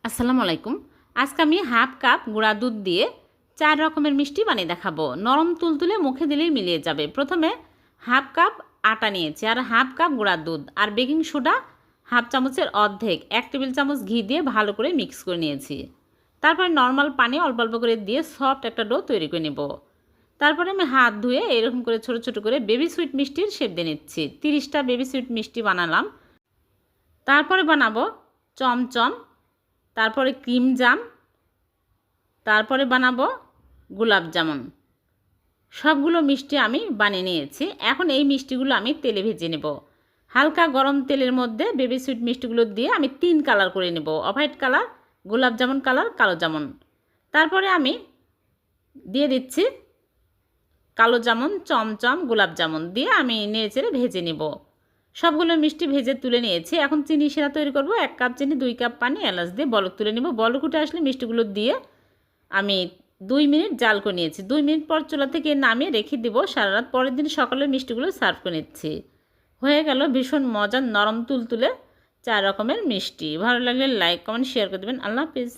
আসসালামু আলাইকুম। আজকে আমি হাফ কাপ গুঁড়া দুধ দিয়ে 4 রকমের মিষ্টি বানিয়ে দেখাবো। নরম তুলতুলে মুখে দিলেই মিলিয়ে যাবে। প্রথমে হাফ কাপ আটা নিয়েছি আর হাফ কাপ গুঁড়া দুধ আর বেকিং সোডা হাফ চামচের অর্ধেক 1 টেবিল চামচ ঘি দিয়ে ভালো করে মিক্স করে নিয়েছি। তারপরে নর্মাল পানি অল্প অল্প করে দিয়ে সফট একটা ডো তৈরি করে নেব। তারপরে আমি হাত ধুয়ে এরকম করে ছোট ছোট করে বেবি সুইট মিষ্টির শেপ দিয়ে নিচ্ছি। 30টা বেবি সুইট মিষ্টি বানালাম। তারপরে বানাবো চমচম, তারপরে ক্রিম জাম, তারপরে বানাবো গোলাপ জামুন। সবগুলো মিষ্টি আমি বানিয়ে নিয়েছি। এখন এই মিষ্টিগুলো আমি তেলে ভেজে নেব। হালকা গরম তেলের মধ্যে বেবি সুইট মিষ্টিগুলো দিয়ে আমি 3 কালার করে নেব, অফ হোয়াইট কালার, গোলাপ জামুন কালার, কালো জামুন। তারপরে আমি দিয়ে দিচ্ছি কালো জামুন, চমচম, গোলাপ জামুন দিয়ে আমি নেড়েচেড়ে ভেজে নেব। সবগুলো মিষ্টি ভেজে তুলে নিয়েছি। এখন চিনি শিরা তৈরি করব। 1 কাপ চিনি, 2 কাপ পানি, এলাচ দিয়ে বলক তুলে নেব। বলক উঠে আসলে মিষ্টিগুলো দিয়ে আমি 2 মিনিট জাল করে নিয়েছি। 2 মিনিট পর চুলা থেকে নামিয়ে রেখে দিব সারা রাত। পরের দিন সকালে মিষ্টিগুলো সার্ভ করে নিচ্ছি। হয়ে গেল ভীষণ মজার নরম তুলতুলে 4 রকমের মিষ্টি। ভালো লাগলে লাইক, কমেন্ট, শেয়ার করে দেবেন। আল্লাহ হাফেজ।